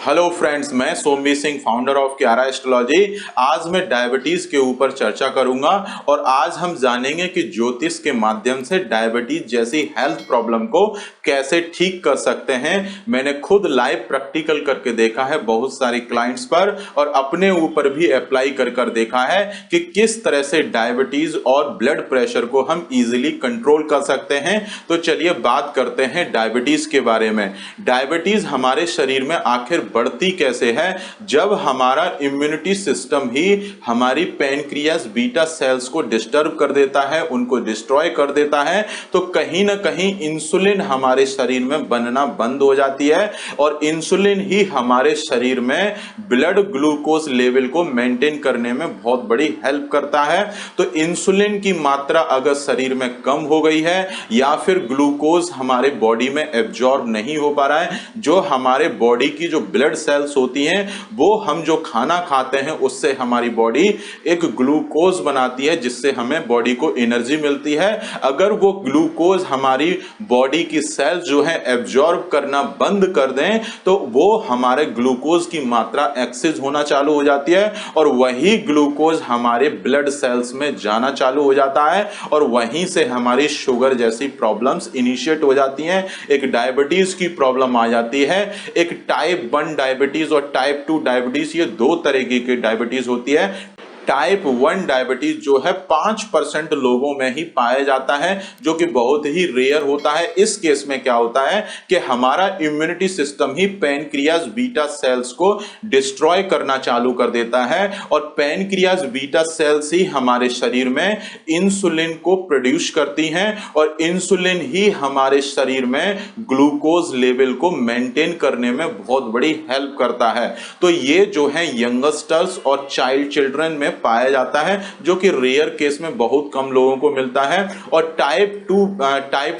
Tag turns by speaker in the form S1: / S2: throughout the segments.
S1: Hello friends, मैं Somvir Singh, founder of Kyara astrology. आज मैं डायबिटीज के ऊपर चर्चा करूंगा और आज हम जानेंगे कि ज्योतिष के माध्यम से डायबिटीज जैसी हेल्थ प्रॉब्लम को कैसे ठीक कर सकते हैं। मैंने खुद लाइव प्रैक्टिकल करके देखा है बहुत सारी क्लाइंट्स पर और अपने ऊपर भी अप्लाई कर देखा है कि किस तरह से डायबिटीज और ब्लड प्रेशर को हम इजीली कंट्रोल कर सकते हैं। तो चलिए बात करते हैं डायबिटीज के बारे में। डायबिटीज हमारे शरीर में आखिर बढ़ती कैसे है? जब हमारा इम्यूनिटी सिस्टम ही हमारी पैनक्रियास बीटा सेल्स को डिस्टर्ब कर देता है, उनको डिस्ट्रॉय कर देता है, तो कहीं ना कहीं इंसुलिन हमारे शरीर में बनना बंद हो जाती है और इंसुलिन ही हमारे शरीर में ब्लड ग्लूकोज लेवल को मेंटेन करने में बहुत बड़ी हेल्प करता है। तो इंसुलिन की मात्रा अगर शरीर में कम हो गई है या फिर ग्लूकोज हमारे बॉडी में एब्जॉर्ब नहीं हो पा रहा है, जो हमारे बॉडी की जो ब्लड सेल्स होती हैं वो हम जो खाना खाते हैं उससे हमारी बॉडी एक ग्लूकोज बनाती है जिससे हमें बॉडी को एनर्जी मिलती है। अगर वो ग्लूकोज हमारी बॉडी की सेल्स जो है एब्जॉर्ब करना बंद कर दें तो वो हमारे ग्लूकोज की मात्रा एक्सेस होना चालू हो जाती है और वही ग्लूकोज हमारे ब्लड सेल्स में जाना चालू हो जाता है और वहीं से हमारी शुगर जैसी प्रॉब्लम्स इनिशिएट हो जाती हैं। एक डायबिटीज की प्रॉब्लम आ जाती है। एक टाइप 1 डायबिटीज और टाइप 2 डायबिटीज, ये दो तरीके की डायबिटीज होती है। टाइप 1 डायबिटीज जो है 5% लोगों में ही पाया जाता है, जो कि बहुत ही रेयर होता है। इस केस में क्या होता है कि हमारा इम्यूनिटी सिस्टम ही पैनक्रियाज बीटा सेल्स को डिस्ट्रॉय करना चालू कर देता है और पैनक्रियाज बीटा सेल्स ही हमारे शरीर में इंसुलिन को प्रोड्यूस करती हैं और इंसुलिन ही हमारे शरीर में ग्लूकोज लेवल को मेंटेन करने में बहुत बड़ी हेल्प करता है। तो ये जो है यंगस्टर्स और चाइल्ड चिल्ड्रन में पाया जाता है, जो कि रेयर केस में बहुत कम लोगों को मिलता है। और टाइप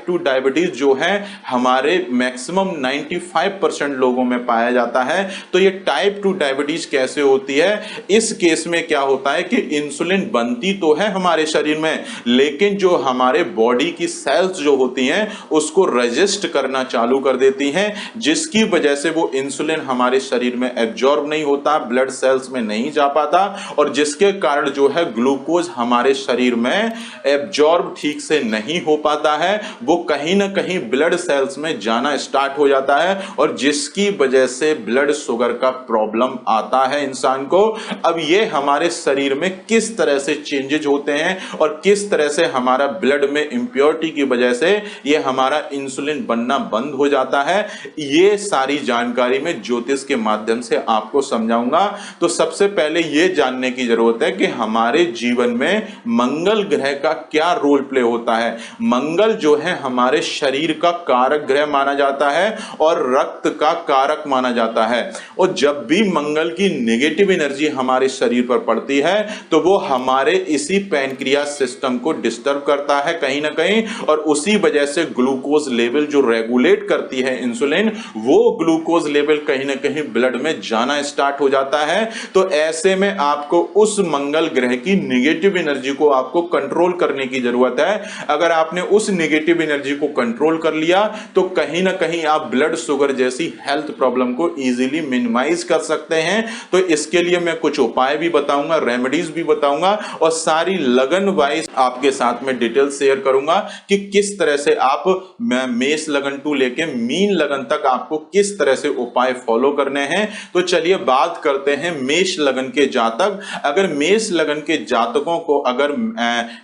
S1: 2 डायबिटीज जो है हमारे मैक्सिमम 95% लोगों में पाया जाता है। तो ये टाइप 2 डायबिटीज कैसे होती है? इस केस में क्या होता है कि इंसुलिन बनती तो है हमारे शरीर में, लेकिन जो हमारे बॉडी की सेल्स जो होती हैं उसको रेजिस्ट करना चालू कर देती हैं, जिसकी वजह से वो इंसुलिन हमारे शरीर में एब्जॉर्ब नहीं होता, ब्लड सेल्स में नहीं जा पाता और जिसके कारण जो है ग्लूकोज हमारे शरीर में एब्जॉर्ब ठीक से नहीं हो पाता है। वो कहीं ना कहीं ब्लड सेल्स में जाना स्टार्ट हो जाता है और जिसकी वजह से ब्लड शुगर का प्रॉब्लम आता है इंसान को। अब ये हमारे शरीर में किस तरह से चेंजेज होते हैं और किस तरह से हमारा ब्लड में इंप्योरिटी की वजह से ये हमारा इंसुलिन बनना बंद हो जाता है, ये सारी जानकारी मैं ज्योतिष के माध्यम से आपको समझाऊंगा। तो सबसे पहले ये जानने की जरूरत है कि हमारे जीवन में मंगल ग्रह का क्या रोल प्ले होता है। मंगल जो है हमारे शरीर का कारक ग्रह माना जाता है और रक्त का कारक माना जाता है और जब भी मंगल की नेगेटिव एनर्जी हमारे शरीर पर पड़ती है तो वो हमारे इसी पैनक्रियास सिस्टम को डिस्टर्ब करता है कहीं ना कहीं और उसी वजह से ग्लूकोज लेवल जो रेगुलेट करती है इंसुलिन, वो ग्लूकोज लेवल कहीं ना कहीं ब्लड में जाना स्टार्ट हो जाता है। तो ऐसे में आपको उस मंगल ग्रह की नेगेटिव एनर्जी को आपको कंट्रोल करने की जरूरत है। अगर आपने उस नेगेटिव एनर्जी को कंट्रोल कर लिया तो कहीं ना कहीं आप ब्लड शुगर जैसी हेल्थ प्रॉब्लम को इजीली मिनिमाइज कर सकते हैं। तो इसके लिए मैं कुछ उपाय भी बताऊंगा, रेमेडीज भी बताऊंगा और सारी लगन वाइज आपके साथ में डिटेल शेयर करूंगा कि किस तरह से आप मेष लगन टू लेके मीन लगन तक आपको किस तरह से उपाय फॉलो करने हैं। तो चलिए बात करते हैं मेष लगन के जातक। अगर मेष लगन के जातकों को अगर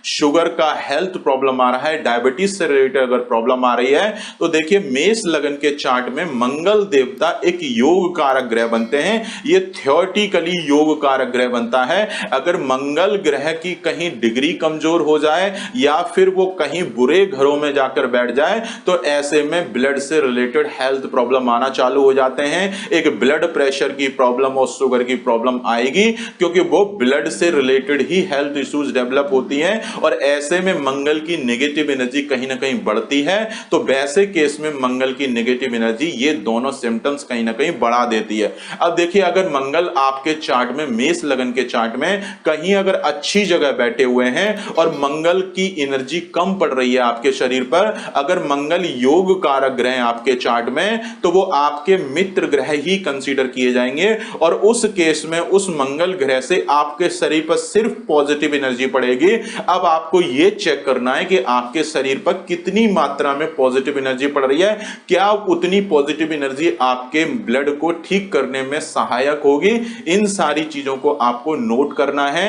S1: शुगर का हेल्थ प्रॉब्लम आ रहा है, डायबिटीज से रिलेटेड अगर प्रॉब्लम आ रही है, तो देखिए मेष लगन के चार्ट में मंगल देवता एक योग कारक ग्रह बनते हैं। ये थियोरेटिकली योग कारक ग्रह बनता है। अगर मंगल ग्रह की कहीं डिग्री कमजोर हो जाए या फिर वो कहीं बुरे घरों में जाकर बैठ जाए तो ऐसे में ब्लड से रिलेटेड हेल्थ प्रॉब्लम आना चालू हो जाते हैं। एक ब्लड प्रेशर की प्रॉब्लम और शुगर की प्रॉब्लम आएगी क्योंकि वो ब्लड ब्लड से रिलेटेड ही हेल्थ इश्यूज डेवलप होती हैं और ऐसे में मंगल की नेगेटिव एनर्जी कहीं ना कहीं बढ़ती है। तो वैसे केस में मंगल की नेगेटिव एनर्जी ये दोनों सिम्टम्स कहीं ना कहीं बढ़ा देती है। अब देखिए, अगर मंगल आपके चार्ट में, मेष लगन के चार्ट में कहीं अगर अच्छी जगह बैठे हुए हैं और मंगल की एनर्जी कम पड़ रही है आपके शरीर पर, अगर मंगल योग कारक ग्रह है आपके चार्ट में, तो वो आपके मित्र ग्रह ही कंसीडर किए जाएंगे और उस केस में उस मंगल ग्रह से आपके शरीर पर सिर्फ पॉजिटिव एनर्जी पड़ेगी। अब आपको यह चेक करना है कि आपके शरीर पर कितनी मात्रा में पॉजिटिव एनर्जी पड़ रही है, क्या उतनी पॉजिटिव एनर्जी आपके ब्लड को ठीक करने में सहायक होगी। इन सारी चीजों को आपको नोट करना है।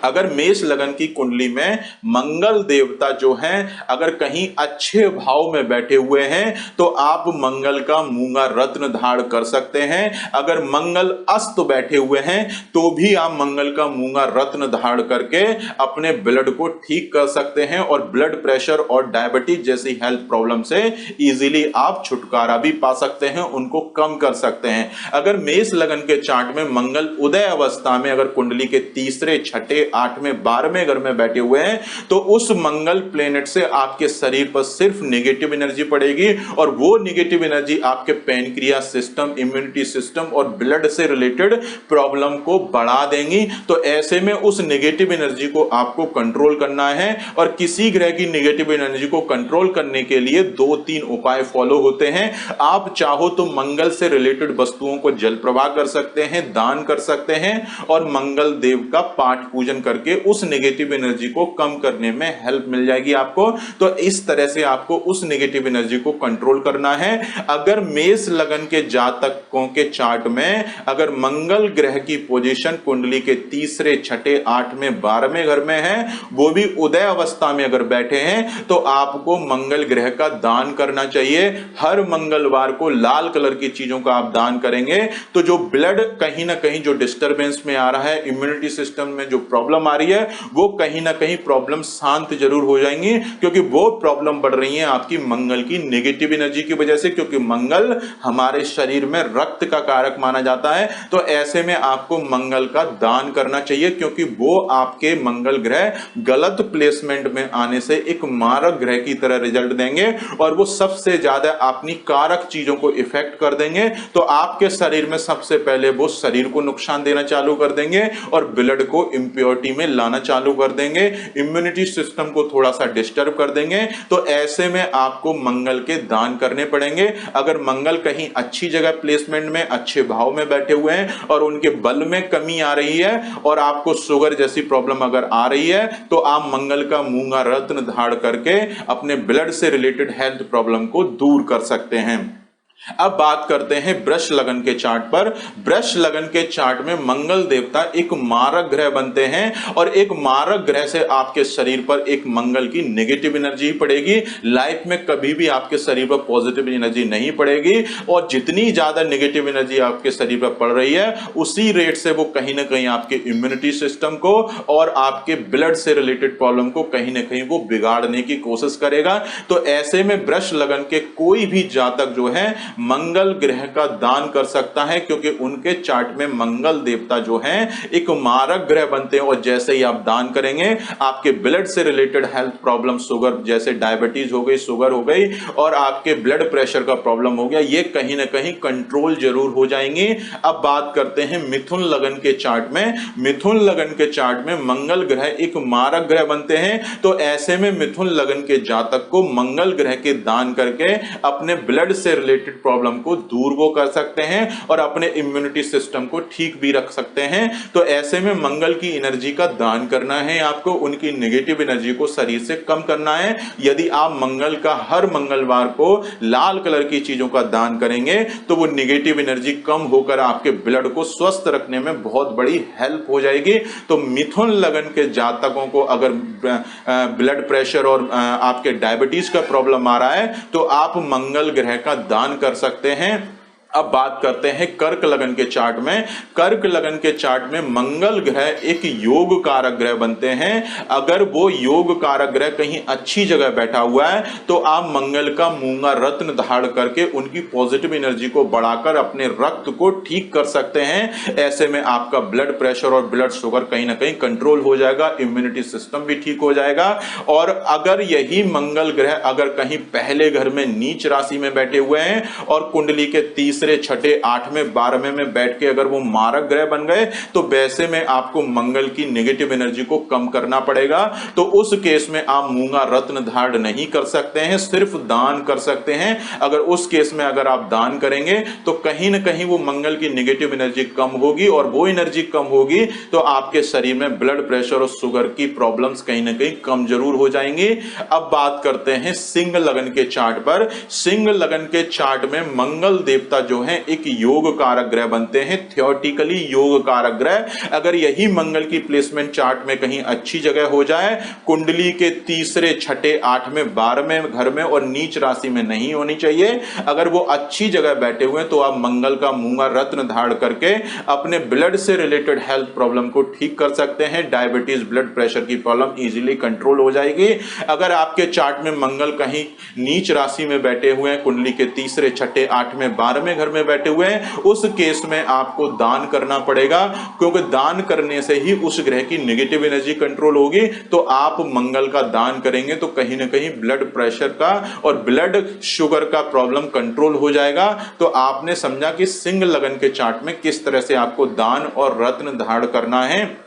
S1: अगर मेष लगन की कुंडली में मंगल देवता जो हैं अगर कहीं अच्छे भाव में बैठे हुए हैं तो आप मंगल का मूंगा रत्न धारण कर सकते हैं। अगर मंगल अस्त बैठे हुए हैं तो भी आप मंगल का मूंगा रत्न धारण करके अपने ब्लड को ठीक कर सकते हैं और ब्लड प्रेशर और डायबिटीज जैसी हेल्थ प्रॉब्लम से इजीली आप छुटकारा भी पा सकते हैं, उनको कम कर सकते हैं। अगर मेष लगन के चार्ट में मंगल उदय अवस्था में अगर कुंडली के तीसरे, छठे, 8वें, 12वें घर में बैठे हुए हैं तो उस मंगल प्लेनेट से आपके शरीर पर सिर्फ नेगेटिव एनर्जी पड़ेगी और वो नेगेटिव एनर्जी आपके पैनक्रियास सिस्टम, इम्यूनिटी सिस्टम और ब्लड से रिलेटेड प्रॉब्लम को बढ़ा देंगी। तो ऐसे में उस नेगेटिव एनर्जी को आपको कंट्रोल करना है और किसी ग्रह की नेगेटिव एनर्जी को कंट्रोल करने के लिए 2-3 उपाय फॉलो होते हैं। आप चाहो तो मंगल से रिलेटेड वस्तुओं को जल प्रवाह कर सकते हैं, दान कर सकते हैं और मंगल देव का पाठ पूजन करके उस नेगेटिव एनर्जी को कम करने में हेल्प मिल जाएगी आपको। तो इस तरह से आपको उस नेगेटिव एनर्जी को कंट्रोल करना है। अगर मेष लगन के जातकों के चार्ट में अगर मंगल ग्रह की पोजीशन कुंडली के तीसरे, छठे, 8वें, 12वें घर में है, वो भी उदय अवस्था में अगर बैठे हैं तो आपको मंगल ग्रह का दान करना चाहिए। हर मंगलवार को लाल कलर की चीजों का आप दान करेंगे तो जो ब्लड कहीं ना कहीं जो डिस्टरबेंस में आ रहा है, इम्यूनिटी सिस्टम में जो प्रॉब्लम आ रही है, वो कहीं ना कहीं प्रॉब्लम शांत जरूर हो जाएंगी, क्योंकि वो प्रॉब्लम बढ़ रही है आपकी मंगल की नेगेटिव एनर्जी की वजह से, क्योंकि मंगल हमारे शरीर में रक्त का कारक माना जाता है। तो ऐसे में आपको मंगल का दान करना चाहिए, क्योंकि वो आपके मंगल ग्रह गलत प्लेसमेंट में आने से एक मारक ग्रह की तरह रिजल्ट देंगे और वो सबसे ज्यादा अपनी कारक चीजों को इफेक्ट कर देंगे। तो आपके शरीर में सबसे पहले वो शरीर को नुकसान देना चालू कर देंगे और ब्लड को इंप्योरिटी में लाना चालू कर देंगे, इम्यूनिटी सिस्टम को थोड़ा सा डिस्टर्ब कर देंगे। तो ऐसे में आपको मंगल के दान करने पड़ेंगे। अगर मंगल कहीं अच्छी जगह प्लेसमेंट में, अच्छे भाव में बैठे हुए हैं और उनके बल में कमी आ रही है और आपको शुगर जैसी प्रॉब्लम अगर आ रही है तो आप मंगल का मूंगा रत्न धारण करके अपने ब्लड से रिलेटेड हेल्थ प्रॉब्लम को दूर कर सकते हैं। अब बात करते हैं वृष लगन के चार्ट पर। वृष लगन के चार्ट में मंगल देवता एक मारक ग्रह बनते हैं और एक मारक ग्रह से आपके शरीर पर एक मंगल की नेगेटिव एनर्जी पड़ेगी। लाइफ में कभी भी आपके शरीर पर पॉजिटिव एनर्जी नहीं पड़ेगी और जितनी ज्यादा नेगेटिव एनर्जी आपके शरीर पर पड़ रही है उसी रेट से वो कहीं ना कहीं आपके इम्यूनिटी सिस्टम को और आपके ब्लड से रिलेटेड प्रॉब्लम को कहीं ना कहीं वो बिगाड़ने की कोशिश करेगा। तो ऐसे में वृष लगन के कोई भी जातक जो है मंगल ग्रह का दान कर सकता है, क्योंकि उनके चार्ट में मंगल देवता जो हैं एक मारक ग्रह बनते हैं और जैसे ही आप दान करेंगे आपके ब्लड से रिलेटेड हेल्थ प्रॉब्लम, शुगर जैसे डायबिटीज हो गई, शुगर हो गई और आपके ब्लड प्रेशर का प्रॉब्लम हो गया, ये कहीं ना कहीं कंट्रोल जरूर हो जाएंगे। अब बात करते हैं मिथुन लगन के चार्ट में। मिथुन लगन के चार्ट में मंगल ग्रह एक मारक ग्रह बनते हैं, तो ऐसे में मिथुन लगन के जातक को मंगल ग्रह के दान करके अपने ब्लड से रिलेटेड प्रॉब्लम को दूर वो कर सकते हैं और अपने इम्यूनिटी सिस्टम को ठीक भी रख सकते हैं। तो ऐसे में मंगल की एनर्जी का दान करना है आपको, उनकी नेगेटिव एनर्जी को शरीर से कम करना है। यदि आप मंगल का हर मंगलवार को लाल कलर की चीजों का दान करेंगे तो वो नेगेटिव एनर्जी कम होकर आपके ब्लड को स्वस्थ रखने में बहुत बड़ी हेल्प हो जाएगी। तो मिथुन लगन के जातकों को अगर ब्लड प्रेशर और आपके डायबिटीज का प्रॉब्लम आ रहा है तो आप मंगल ग्रह का दान कर सकते हैं। अब बात करते हैं कर्क लगन के चार्ट में। कर्क लगन के चार्ट में मंगल ग्रह एक योग कारक ग्रह बनते हैं। अगर वो योग कारक ग्रह कहीं अच्छी जगह बैठा हुआ है तो आप मंगल का मूंगा रत्न धारण करके उनकी पॉजिटिव एनर्जी को बढ़ाकर अपने रक्त को ठीक कर सकते हैं। ऐसे में आपका ब्लड प्रेशर और ब्लड शुगर कहीं ना कहीं कंट्रोल हो जाएगा, इम्यूनिटी सिस्टम भी ठीक हो जाएगा। और अगर यही मंगल ग्रह अगर कहीं पहले घर में नीच राशि में बैठे हुए हैं और कुंडली के तीसरे, छठे, 8वें, 12वें में बैठ के अगर वो मारक ग्रह बन गए तो वैसे में आपको मंगल की नेगेटिव एनर्जी को कम करना पड़ेगा। तो उस केस में आप मूंगा रत्न धारण नहीं कर सकते हैं, सिर्फ दान कर सकते हैं। अगर उस केस में अगर आप दान करेंगे तो कहीं ना कहीं वो मंगल की नेगेटिव एनर्जी कम होगी, और वो एनर्जी कम होगी तो आपके शरीर में ब्लड प्रेशर और शुगर की प्रॉब्लम्स कहीं ना कहीं कम जरूर हो जाएंगी। अब बात करते हैं सिंह लगन के चार्ट पर। सिंह लगन के चार्ट में मंगल देवता जो है एक योग कारक ग्रह बनते हैं, थियोरेटिकली योग कारक ग्रह। अगर यही मंगल की प्लेसमेंट चार्ट में कहीं अच्छी जगह हो जाए, कुंडली के तीसरे, छठे, 8वें, 12वें घर में और नीच राशि में नहीं होनी चाहिए। अगर वो अच्छी जगह बैठे हुए हैं तो आप मंगल का मूंगा रत्न धारण करके अपने ब्लड से रिलेटेड हेल्थ प्रॉब्लम को ठीक कर सकते हैं। डायबिटीज, ब्लड प्रेशर की प्रॉब्लम इजीली कंट्रोल हो जाएगी। अगर आपके चार्ट में मंगल कहीं नीच राशि में बैठे हुए हैं, कुंडली के तीसरे, छठे, 8वें, 12वें घर में बैठे हुए हैं, उस केस में आपको दान करना पड़ेगा, क्योंकि दान करने से ही उस ग्रह की नेगेटिव एनर्जी कंट्रोल होगी। तो आप मंगल का दान करेंगे तो कहीं ना कहीं ब्लड प्रेशर का और ब्लड शुगर का प्रॉब्लम कंट्रोल हो जाएगा। तो आपने समझा कि सिंह लगन के चार्ट में किस तरह से आपको दान और रत्न धारण करना है।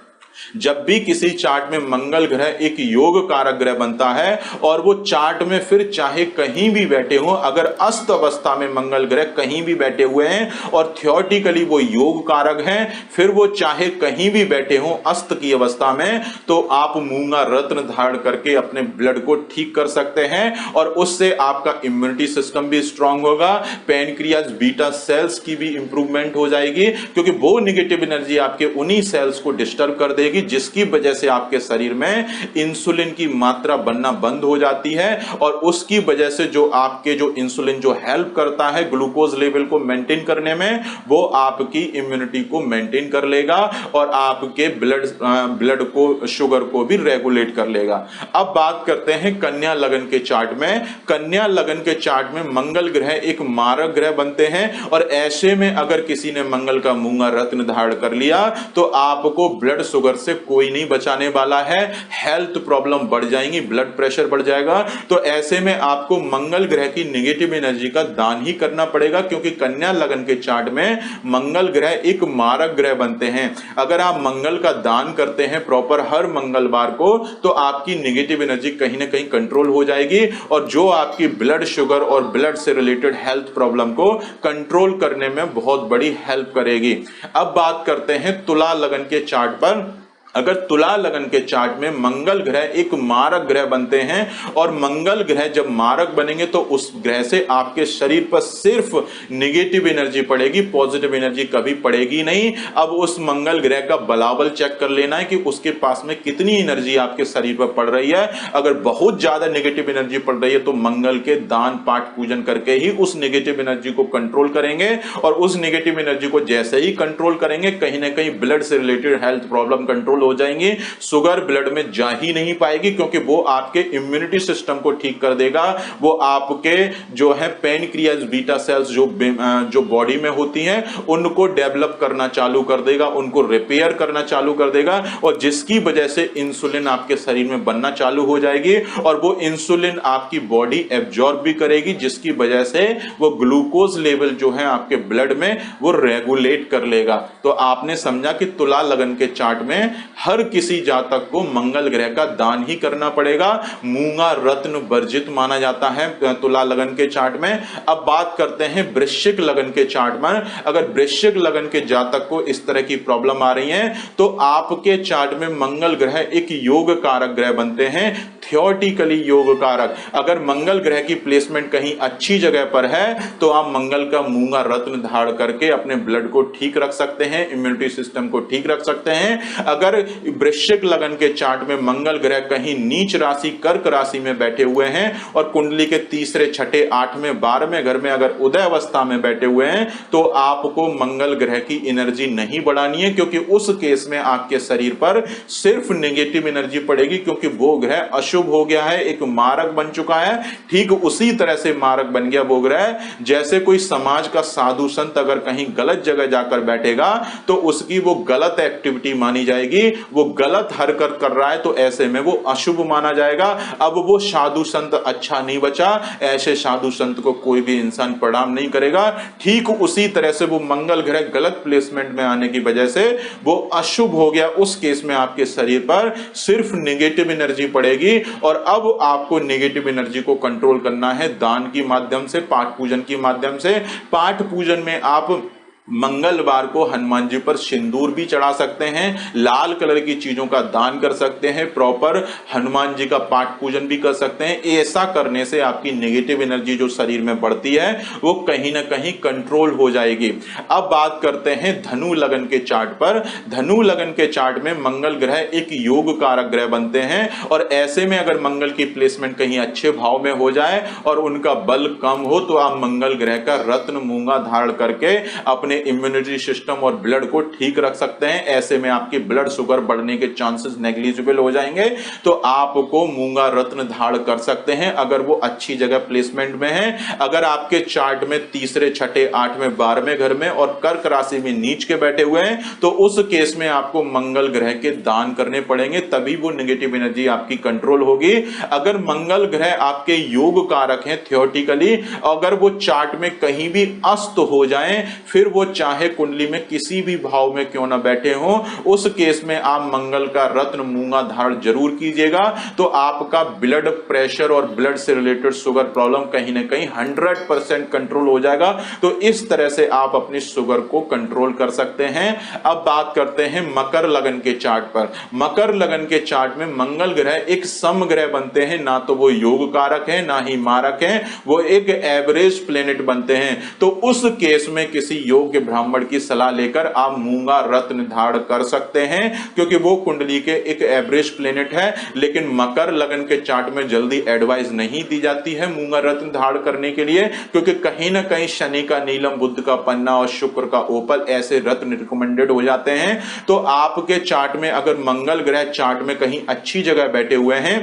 S1: जब भी किसी चार्ट में मंगल ग्रह एक योग कारक ग्रह बनता है और वो चार्ट में फिर चाहे कहीं भी बैठे हो, अगर अस्त अवस्था में मंगल ग्रह कहीं भी बैठे हुए हैं और थियोरेटिकली वो योग कारक हैं, फिर वो चाहे कहीं भी बैठे हो अस्त की अवस्था में, तो आप मूंगा रत्न धारण करके अपने ब्लड को ठीक कर सकते हैं और उससे आपका इम्यूनिटी सिस्टम भी स्ट्रांग होगा, पैनक्रियाज, बीटा सेल्स की भी इंप्रूवमेंट हो जाएगी, क्योंकि वो नेगेटिव एनर्जी आपके उन्हीं सेल्स को डिस्टर्ब कर देगी, जिसकी वजह से आपके शरीर में इंसुलिन की मात्रा बनना बंद हो जाती है। और उसकी वजह से जो आपके जो इंसुलिन जो हेल्प करता है ग्लूकोज लेवल को मेंटेन करने में, वो आपकी इम्यूनिटी को मेंटेन कर लेगा और आपके ब्लड को, शुगर को भी रेगुलेट कर लेगा। अब बात करते हैं कन्या लगन के चार्ट में। कन्या लगन के चार्ट में मंगल ग्रह एक मारक ग्रह बनते हैं और ऐसे में अगर किसी ने मंगल का मूंगा रत्न धारण कर लिया तो आपको ब्लड शुगर से कोई नहीं बचाने वाला है। हेल्थ प्रॉब्लम बढ़ जाएंगी, ब्लड प्रेशर बढ़ जाएगा। तो ऐसे में आपको मंगल ग्रह की नेगेटिव एनर्जी का दान ही करना पड़ेगा, क्योंकि कन्या लगन के चार्ट में मंगल ग्रह एक मारक ग्रह बनते हैं। अगर आप मंगल का दान करते हैं प्रॉपर हर मंगलवार को, तो आपकी नेगेटिव एनर्जी कहीं ना कहीं कंट्रोल हो जाएगी और जो आपकी ब्लड शुगर और ब्लड से रिलेटेड हेल्थ प्रॉब्लम को कंट्रोल करने में बहुत बड़ी हेल्प करेगी। अब बात करते हैं तुला लगन के चार्ट पर। अगर तुला लगन के चार्ट में मंगल ग्रह एक मारक ग्रह बनते हैं और मंगल ग्रह जब मारक बनेंगे तो उस ग्रह से आपके शरीर पर सिर्फ नेगेटिव एनर्जी पड़ेगी, पॉजिटिव एनर्जी कभी पड़ेगी नहीं। अब उस मंगल ग्रह का बलाबल चेक कर लेना है कि उसके पास में कितनी एनर्जी आपके शरीर पर पड़ रही है। अगर बहुत ज्यादा नेगेटिव एनर्जी पड़ रही है तो मंगल के दान पाठ पूजन करके ही उस नेगेटिव एनर्जी को कंट्रोल करेंगे, और उस नेगेटिव एनर्जी को जैसे ही कंट्रोल करेंगे कहीं ना कहीं ब्लड से रिलेटेड हेल्थ प्रॉब्लम कंट्रोल हो जाएंगी। शुगर ब्लड में जा ही नहीं पाएगी, क्योंकि वो आपके इम्यूनिटी सिस्टम को ठीक कर देगा। वो आपके जो है पैनक्रियाज, बीटा सेल्स जो बॉडी में होती हैं उनको डेवलप करना चालू कर देगा, उनको रिपेयर करना चालू कर देगा, और जिसकी वजह से इंसुलिन आपके शरीर में बनना चालू हो जाएगी और वो इंसुलिन आपकी बॉडी एब्जॉर्ब भी करेगी, जिसकी वजह से वो ग्लूकोज लेवल जो है आपके ब्लड में वो रेगुलेट कर लेगा। तो आपने समझा कि तुला लगन के चार्ट में हर किसी जातक को मंगल ग्रह का दान ही करना पड़ेगा। मूंगा रत्न वर्जित माना जाता है तुला लगन के चार्ट में। अब बात करते हैं वृश्चिक लगन के चार्ट में। अगर वृश्चिक लगन के जातक को इस तरह की प्रॉब्लम आ रही है तो आपके चार्ट में मंगल ग्रह एक योग कारक ग्रह बनते हैं, थियोरेटिकली योग कारक। अगर मंगल ग्रह की प्लेसमेंट कहीं अच्छी जगह पर है तो आप मंगल का मूंगा रत्न धारण करके अपने ब्लड को ठीक रख सकते हैं, इम्यूनिटी सिस्टम को ठीक रख सकते हैं। अगर वृश्चिक लगन के चार्ट में मंगल ग्रह कहीं नीच राशि कर्क राशि में बैठे हुए हैं और कुंडली के तीसरे, छठे, 8वें, 12वें घर में अगर उदय अवस्था में बैठे हुए हैं तो आपको मंगल ग्रह की एनर्जी नहीं बढ़ानी है, क्योंकि उस केस में आपके शरीर पर सिर्फ नेगेटिव एनर्जी पड़ेगी, क्योंकि वो ग्रह अशुभ हो गया है, एक मारक बन चुका है। ठीक उसी तरह से मारक बन गया वो ग्रह जैसे कोई समाज का साधु संत अगर कहीं गलत जगह जाकर बैठेगा तो उसकी वो गलत एक्टिविटी मानी जाएगी, वो गलत हरकत कर रहा है तो ऐसे में वो अशुभ माना जाएगा। अब वो साधु संत अच्छा नहीं बचा, ऐसे साधु संत को कोई भी इंसान प्रणाम नहीं करेगा। ठीक उसी तरह से वो मंगल ग्रह गलत प्लेसमेंट में आने की वजह से वो अशुभ हो गया, उस केस में आपके शरीर पर सिर्फ नेगेटिव एनर्जी पड़ेगी। और अब आपको नेगेटिव एनर्जी को कंट्रोल करना है दान की माध्यम से, पाठ पूजन की माध्यम से। पाठ पूजन में आप मंगलवार को हनुमान जी पर सिंदूर भी चढ़ा सकते हैं, लाल कलर की चीजों का दान कर सकते हैं, प्रॉपर हनुमान जी का पाठ पूजन भी कर सकते हैं। ऐसा करने से आपकी नेगेटिव एनर्जी जो शरीर में बढ़ती है वो कहीं ना कहीं कंट्रोल हो जाएगी। अब बात करते हैं धनु लगन के चार्ट पर। धनु लगन के चार्ट में मंगल ग्रह एक योग कारक ग्रह बनते हैं और ऐसे में अगर मंगल की प्लेसमेंट कहीं अच्छे भाव में हो जाए और उनका बल कम हो तो आप मंगल ग्रह का रत्न मूंगा धारण करके अपने इम्यूनिटी सिस्टम और ब्लड को ठीक रख सकते हैं। ऐसे में आपकी ब्लड शुगर बढ़ने के चांसेस नेग्लिजिबल हो जाएंगे। तो आपको मूंगा रत्न धारण कर सकते हैं अगर वो अच्छी जगह प्लेसमेंट में है। अगर आपके चार्ट में तीसरे, छठे, 8वें, 12वें घर में और कर्क राशि में नीच के बैठे हुए हैं तो उस केस में आपको मंगल ग्रह के दान करने पड़ेंगे, तभी वो नेगेटिव एनर्जी आपकी कंट्रोल होगी। अगर मंगल ग्रह आपके योग कारक हैं थियोरेटिकली, अगर वो चार्ट में कहीं भी अस्त हो जाएं, फिर वो चाहे कुंडली में किसी भी भाव में क्यों ना बैठे हो, उस केस में आप मंगल का रत्न मूंगा धारण जरूर कीजिएगा। तो आपका ब्लड प्रेशर और ब्लड से रिलेटेड शुगर प्रॉब्लम कहीं ना कहीं 100% कंट्रोल हो जाएगा। तो इस तरह से आप अपनी शुगर को कंट्रोल कर सकते हैं। अब बात करते हैं मकर लगन के चार्ट पर। मकर लगन के चार्ट में मंगल ग्रह एक सम ग्रह बनते हैं, ना तो वो योग कारक है ना ही मारक है, वो एक एवरेज प्लेनेट बनते हैं। तो उस केस में किसी योग्य ब्राह्मण की सलाह लेकर आप मूंगा रत्न धारण कर सकते हैं, क्योंकि वो कुंडली के एक एवरेज प्लेनेट है। लेकिन मकर लगन के चार्ट में जल्दी एडवाइस नहीं दी जाती है मूंगा रत्न धारण करने के लिए, क्योंकि कहीं ना कहीं शनि का नीलम, बुध का पन्ना और शुक्र का ओपल ऐसे रत्न रिकमेंडेड हो जाते हैं। तो आपके चार्ट में अगर मंगल ग्रह चार्ट में कहीं अच्छी जगह बैठे हुए हैं,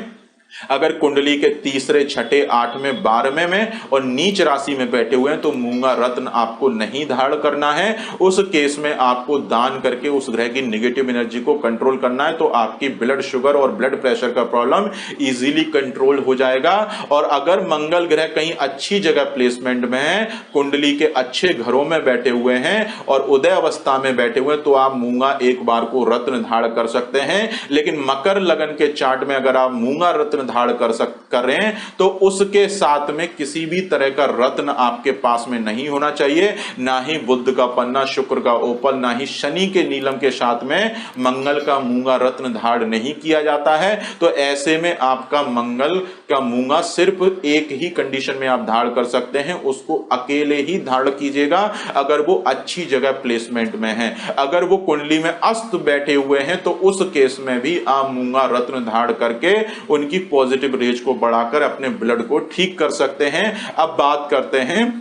S1: अगर कुंडली के तीसरे, छठे, 8वें, 12वें में और नीच राशि में बैठे हुए हैं तो मूंगा रत्न आपको नहीं धारण करना है। उस केस में आपको दान करके उस ग्रह की नेगेटिव एनर्जी को कंट्रोल करना है, तो आपकी ब्लड शुगर और ब्लड प्रेशर का प्रॉब्लम इजीली कंट्रोल हो जाएगा। और अगर मंगल ग्रह कहीं अच्छी जगह प्लेसमेंट में है, कुंडली के अच्छे घरों में बैठे हुए हैं और उदय अवस्था में बैठे हुए हैं, तो आप मूंगा एक बार को रत्न धारण कर सकते हैं। लेकिन मकर लगन के चार्ट में अगर आप मूंगा रत्न धारण कर रहे हैं तो उसके साथ में किसी भी तरह का रत्न आपके पास में नहीं होना चाहिए, ना ही बुध का पन्ना, शुक्र का ओपल, ना ही शनि के नीलम के साथ में मंगल का मूंगा रत्न धारण नहीं किया जाता है। तो ऐसे में आपका मंगल का मूंगा सिर्फ एक ही कंडीशन में आप धारण कर सकते हैं, उसको अकेले ही धारण कीजिएगा अगर वो अच्छी जगह प्लेसमेंट में है। अगर वो कुंडली में अस्त बैठे हुए हैं तो उस केस में भी आप मूंगा रत्न धारण करके उनकी पॉजिटिव रेज को बढ़ाकर अपने ब्लड को ठीक कर सकते हैं। अब बात करते हैं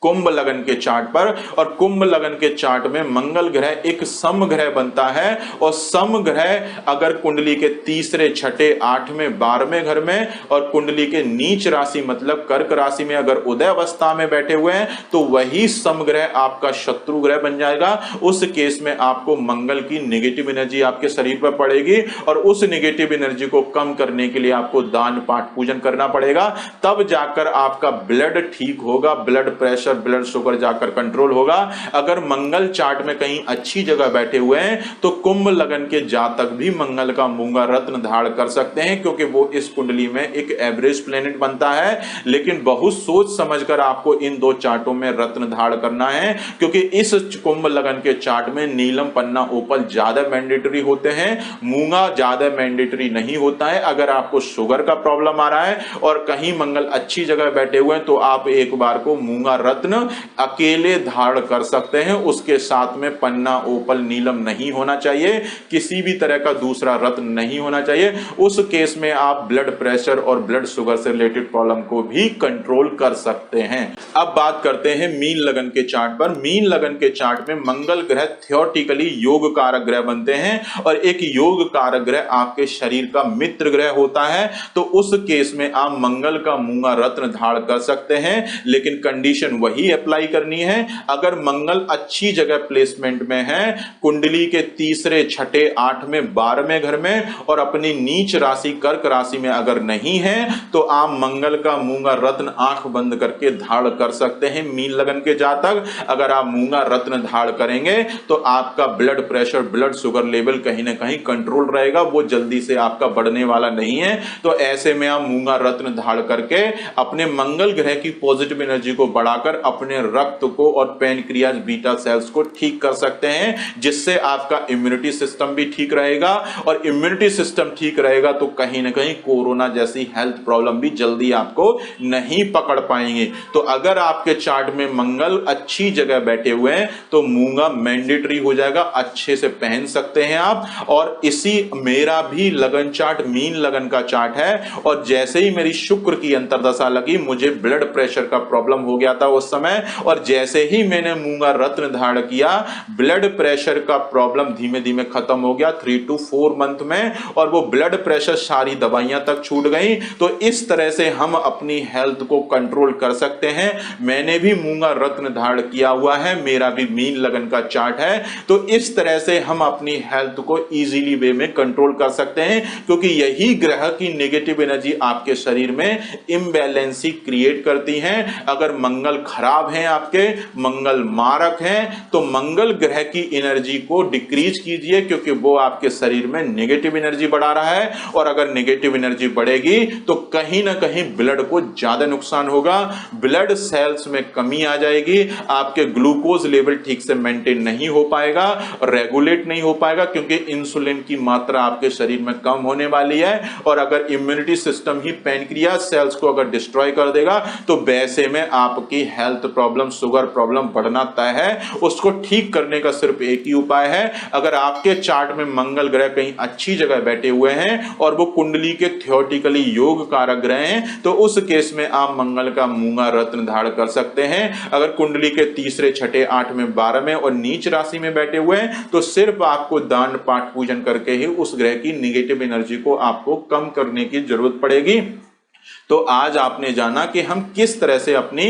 S1: कुंभ लगन के चार्ट पर। और कुंभ लगन के चार्ट में मंगल ग्रह एक सम ग्रह बनता है और सम ग्रह अगर कुंडली के तीसरे, छठे, 8वें, 12वें घर में और कुंडली के नीच राशि मतलब कर्क राशि में अगर उदय अवस्था में बैठे हुए हैं तो वही सम ग्रह आपका शत्रु ग्रह बन जाएगा। उस केस में आपको मंगल की नेगेटिव एनर्जी आपके शरीर पर पड़ेगी और उस नेगेटिव एनर्जी को कम करने के लिए आपको दान, पाठ पूजन करना पड़ेगा, तब जाकर आपका ब्लड ठीक होगा, ब्लड प्रेशर, ब्लड शुगर जाकर कंट्रोल होगा। अगर मंगल चार्ट में कहीं अच्छी जगह बैठे हुए हैं तो कुंभ लगन के जातक भी मंगल का मूंगा रत्न धारण कर सकते हैं, क्योंकि वो इस कुंडली में एक एवरेज प्लेनेट बनता है। लेकिन बहुत सोच समझकर आपको इन दो चार्टों में रत्न धारण करना है, क्योंकि इस कुंभ लगन के चार्ट में नीलम, पन्ना, ओपल ज्यादा मैंडेटरी होते हैं, मूंगा ज्यादा मैंडेटरी नहीं होता है। अगर आपको शुगर का प्रॉब्लम आ रहा है और कहीं मंगल अच्छी जगह बैठे हुए हैं तो आप एक बार को मूंगा रत्न अकेले धारण कर सकते हैं, उसके साथ में पन्ना, ओपल, नीलम नहीं होना चाहिए, किसी भी तरह का दूसरा रत्न नहीं होना चाहिए। उस केस में आप ब्लड प्रेशर और ब्लड शुगर से रिलेटेड प्रॉब्लम को भी कंट्रोल कर सकते हैं। अब बात करते हैं मीन लगन के चार्ट पर। मीन लगन के चार्ट में मंगल ग्रह थियोरेटिकली योग कारक ग्रह बनते हैं और एक योग कारक ग्रह आपके शरीर का मित्र ग्रह होता है, तो उस केस में आप मंगल का मूंगा रत्न धारण कर सकते हैं। लेकिन कंडीशन वही अप्लाई करनी है, अगर मंगल अच्छी जगह प्लेसमेंट में है, कुंडली के तीसरे, छठे, 8वें, 12वें घर में और अपनी नीच राशि कर्क राशि में अगर नहीं है तो आप मंगल का मूंगा रत्न आंख बंद करके धारण कर सकते हैं। मीन लगन के जातक अगर आप मूंगा रत्न धारण करेंगे तो आपका blood pressure, blood sugar level कहीं ना कहीं कंट्रोल रहेगा, वो जल्दी से आपका बढ़ने वाला नहीं है। तो ऐसे में आप मूंगा रत्न धारण करके अपने मंगल ग्रह की पॉजिटिव एनर्जी को बढ़ाकर अपने रक्त को और पैनक्रियाज, बीटा सेल्स को ठीक कर सकते हैं, जिससे आपका इम्यूनिटी सिस्टम भी ठीक रहेगा। और इम्यूनिटी सिस्टम ठीक रहेगा तो कहीं ना कहीं कोरोना जैसी हेल्थ प्रॉब्लम भी जल्दी आपको नहीं पकड़ पाएंगे। तो अगर आपके चार्ट में मंगल अच्छी जगह बैठे हुए हैं तो मूंगा मैंडेटरी हो जाएगा, अच्छे से पहन सकते हैं आप। और इसी मेरा भी लगन चार्ट मीन लगन का चार्ट है, और जैसे ही मेरी शुक्र की अंतरदशा लगी मुझे ब्लड प्रेशर का प्रॉब्लम हो गया था उस समय, और जैसे ही मैंने मूंगा रत्न धारण किया ब्लड प्रेशर का प्रॉब्लम धीमे धीमे खत्म हो गया 3 to 4 मंथ में, और वो ब्लड प्रेशर सारी दवाइयां तक छूट गई। तो इस तरह से हम अपनी हेल्थ को कंट्रोल कर सकते हैं। मैंने भी मूंगा रत्न धारण किया हुआ है, मेरा भी मीन लगन का चार्ट है। तो इस तरह से हम अपनी हेल्थ को इजीली वे में कंट्रोल कर सकते हैं, क्योंकि यही ग्रह की नेगेटिव एनर्जी आपके शरीर में इम्बैलेंसी क्रिएट करती है। अगर मंगल खराब है, आपके मंगल मारक हैं, तो मंगल ग्रह की एनर्जी को डिक्रीज कीजिए, क्योंकि वो आपके शरीर में नेगेटिव एनर्जी बढ़ा रहा है। और अगर नेगेटिव एनर्जी बढ़ेगी तो कहीं ना कहीं ब्लड को ज्यादा नुकसान होगा, ब्लड सेल्स में कमी आ जाएगी, आपके ग्लूकोज लेवल ठीक से मेंटेन नहीं हो पाएगा, रेगुलेट नहीं हो पाएगा, क्योंकि इंसुलिन की मात्रा आपके शरीर में कम होने वाली है। और अगर इम्यूनिटी सिस्टम ही पैनक्रियाज सेल्स को अगर डिस्ट्रॉय कर देगा तो वैसे में आपकी हेल्थ प्रॉब्लम, शुगर प्रॉब्लम बढ़ना तय है। उसको ठीक करने का सिर्फ एक ही उपाय है, अगर आपके चार्ट में मंगल ग्रह कहीं अच्छी जगह बैठे हुए हैं और वो कुंडली के थियोरेटिकली योग कारक ग्रह हैं, तो उस केस में आप मंगल का मूंगा रत्न धारण कर सकते हैं। अगर कुंडली के तीसरे, छठे, 8वें, 12वें और नीच राशि में बैठे हुए हैं तो सिर्फ आपको दान पाठ पूजन करके ही उस ग्रह की निगेटिव एनर्जी को आपको कम करने की जरूरत पड़ेगी। तो आज आपने जाना कि हम किस तरह से अपनी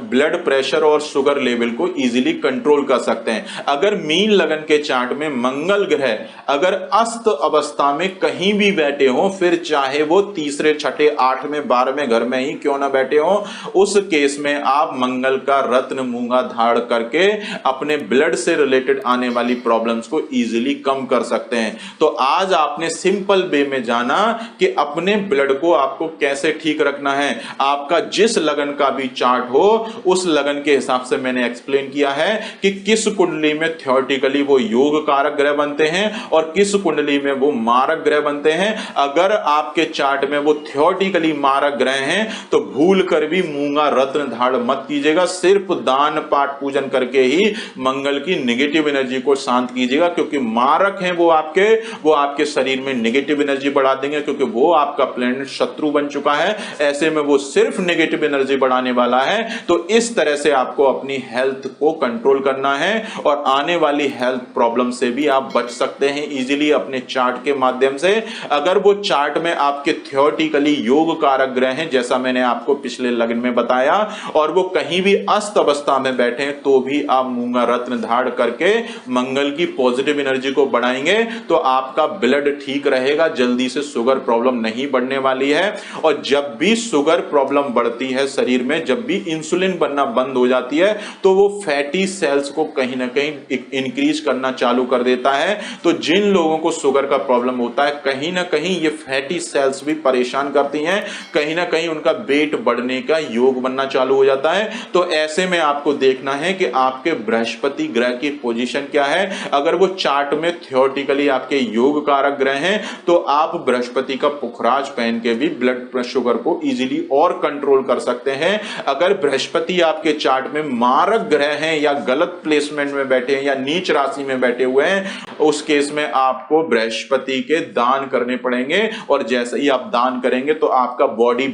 S1: ब्लड प्रेशर और शुगर लेवल को इजीली कंट्रोल कर सकते हैं। अगर मीन लगन के चार्ट में मंगल ग्रह अगर अस्त अवस्था में कहीं भी बैठे हो, फिर चाहे वो तीसरे, छठे, 8वें, 12वें घर में ही क्यों ना बैठे हो, उस केस में आप मंगल का रत्न मूंगा धारण करके अपने ब्लड से रिलेटेड आने वाली प्रॉब्लम्स को इजीली कम कर सकते हैं। तो आज आपने सिंपल वे में जाना कि अपने ब्लड को आपको कैसे ठीक रखना है। आपका जिस लगन का भी चार्ट हो उस लगन के हिसाब से मैंने एक्सप्लेन किया है कि किस कुंडली में थियोरेटिकली वो योग कारक ग्रह बनते हैं और किस कुंडली में वो मारक ग्रह बनते हैं। अगर आपके चार्ट में वो थियोरेटिकली मारक ग्रह हैं तो भूल कर भी मूंगा रत्न धारण मत कीजिएगा, सिर्फ दान पाठ पूजन करके ही मंगल की निगेटिव एनर्जी को शांत कीजिएगा, क्योंकि मारक हैं वो आपके शरीर में निगेटिव एनर्जी बढ़ा देंगे, क्योंकि वो आपका प्लैनेट शत्रु बन चुका है। ऐसे में वो सिर्फ नेगेटिव एनर्जी बढ़ाने वाला है। तो इस तरह से आपको अपनी हेल्थ को कंट्रोल करना है और आने वाली हेल्थ प्रॉब्लम से भी आप बच सकते हैं इजीली अपने चार्ट के माध्यम से। अगर वो चार्ट में आपके थियोरेटिकली योग कारक ग्रह हैं, जैसा मैंने आपको पिछले लगन में बताया, और वो कहीं भी अस्त अवस्था में बैठे हैं, तो भी आप मूंगा रत्न धारण करके मंगल की पॉजिटिव एनर्जी को बढ़ाएंगे तो आपका ब्लड ठीक रहेगा, जल्दी से शुगर प्रॉब्लम नहीं बढ़ने वाली है। और और जब भी शुगर प्रॉब्लम बढ़ती है शरीर में, जब भी इंसुलिन बनना बंद हो जाती है, तो वो फैटी सेल्स को कहीं ना कहीं इंक्रीज करना चालू कर देता है। तो जिन लोगों को शुगर का प्रॉब्लम होता है, कहीं ना कहीं ये फैटी सेल्स भी परेशान करती हैं, कहीं ना कहीं उनका वेट बढ़ने का योग बनना चालू हो जाता है। तो ऐसे में आपको देखना है कि आपके बृहस्पति ग्रह की पोजीशन क्या है। अगर वो चार्ट में थियोरेटिकली आपके योग कारक ग्रह हैं, तो आप बृहस्पति का पुखराज पहन के भी ब्लड शुगर को इजीली और कंट्रोल कर सकते हैं। अगर बृहस्पति आपके चार्ट में मारक ग्रह हैं या गलत प्लेसमेंट में बैठे हैं या नीच राशि में बैठे हुए हैं, उस केस में आपको बृहस्पति के दान करने पड़ेंगे। और जैसे ही आप दान करेंगे तो आपका बॉडी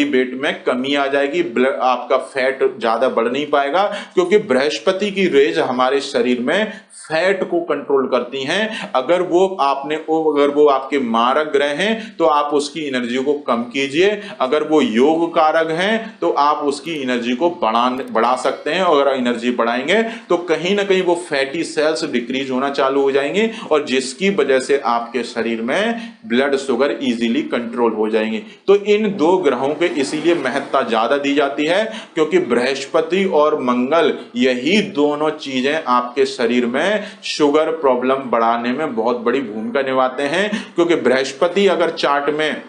S1: वेट में कमी आ जाएगी, आपका फैट ज्यादा बढ़ नहीं पाएगा, क्योंकि बृहस्पति की रेज हमारे शरीर में फैट को कंट्रोल करती हैं। अगर वो आपके मारक ग्रह हैं तो आप उसकी एनर्जी को कम कीजिए, अगर वो योग कारक हैं तो आप उसकी एनर्जी को बढ़ा सकते हैं। और अगर एनर्जी बढ़ाएंगे तो कहीं ना कहीं वो फैटी सेल्स डिक्रीज होना चालू हो जाएंगे, और जिसकी वजह से आपके शरीर में ब्लड शुगर इजीली कंट्रोल हो जाएंगे। तो इन दो ग्रहों के इसीलिए महत्ता ज्यादा दी जाती है, क्योंकि बृहस्पति और मंगल, यही दोनों चीजें आपके शरीर में शुगर प्रॉब्लम बढ़ाने में बहुत बड़ी भूमिका निभाते हैं। क्योंकि बृहस्पति अगर चार्ट में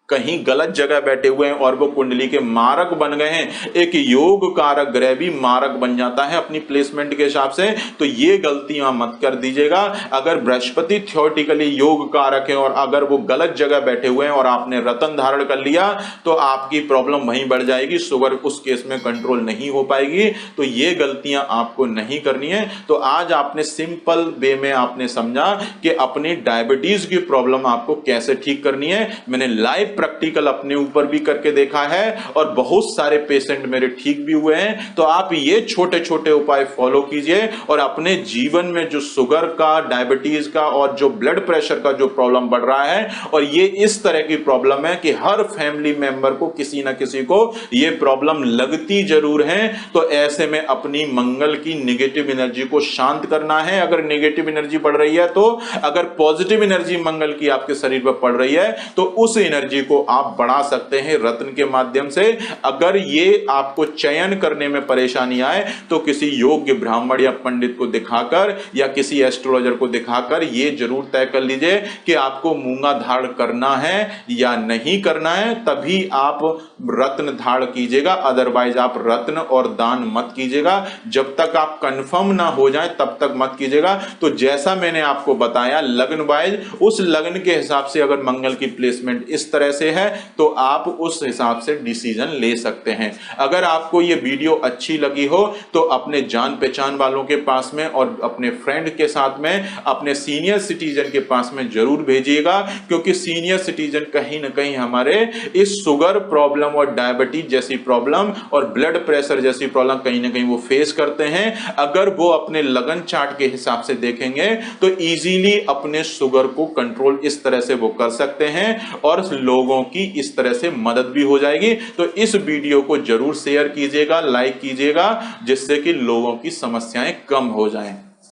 S1: कहीं गलत जगह बैठे हुए हैं और वो कुंडली के मारक बन गए हैं, एक योग कारक ग्रह भी मारक बन जाता है अपनी प्लेसमेंट के हिसाब से, तो ये गलतियां मत कर दीजिएगा। अगर बृहस्पति थ्योरेटिकली योग कारक है और अगर वो गलत जगह बैठे हुए हैं और आपने रत्न धारण कर लिया, तो आपकी प्रॉब्लम वहीं बढ़ जाएगी, शुगर उस केस में कंट्रोल नहीं हो पाएगी। तो ये गलतियां आपको नहीं करनी है। तो आज आपने सिंपल वे में आपने समझा कि अपनी डायबिटीज की प्रॉब्लम आपको कैसे ठीक करनी है। मैंने लाइव प्रैक्टिकल अपने ऊपर भी करके देखा है और बहुत सारे पेशेंट मेरे ठीक भी हुए हैं। तो आप ये छोटे छोटे उपाय फॉलो कीजिए और अपने जीवन में जो शुगर का, डायबिटीज का और जो ब्लड प्रेशर का जो प्रॉब्लम बढ़ रहा है, और ये इस तरह की प्रॉब्लम है कि हर फैमिली मेंबर को किसी ना किसी को ये प्रॉब्लम लगती जरूर है। तो ऐसे में अपनी मंगल की नेगेटिव एनर्जी को शांत करना है। अगर नेगेटिव एनर्जी बढ़ रही है तो, अगर पॉजिटिव एनर्जी मंगल की आपके शरीर पर पड़ रही है तो उस एनर्जी को आप बढ़ा सकते हैं रत्न के माध्यम से। अगर ये आपको चयन करने में परेशानी आए तो किसी योग्य ब्राह्मण या पंडित को दिखाकर या किसी एस्ट्रोलॉजर को दिखाकर ये जरूर तय कर लीजिए कि आपको मूंगा धारण करना है या नहीं करना है, तभी आप रत्न धारण कीजिएगा। अदरवाइज आप रत्न और दान मत कीजिएगा। जब तक आप कंफर्म ना हो जाए तब तक मत कीजिएगा। तो जैसा मैंने आपको बताया लग्न वाइज, उस लग्न के हिसाब से अगर मंगल की प्लेसमेंट इस तरह से है तो आप उस हिसाब से डिसीजन ले सकते हैं। अगर आपको ये वीडियो अच्छी लगी हो तो अपने जान पहचान वालों के पास में और अपने फ्रेंड के साथ में, अपने सीनियर सिटीजन के पास में जरूर भेजिएगा, क्योंकि सीनियर सिटीजन कहीं ना कहीं हमारे इस शुगर प्रॉब्लम और डायबिटीज जैसी प्रॉब्लम और ब्लड प्रेशर जैसी प्रॉब्लम कहीं ना कहीं वो फेस करते हैं। अगर वो अपने लगन चार्ट के हिसाब से देखेंगे तो इजीली अपने शुगर को कंट्रोल इस तरह से वो कर सकते हैं और लोगों की इस तरह से मदद भी हो जाएगी। तो इस वीडियो को जरूर शेयर कीजिएगा, लाइक कीजिएगा, जिससे कि लोगों की समस्याएं कम हो जाएं।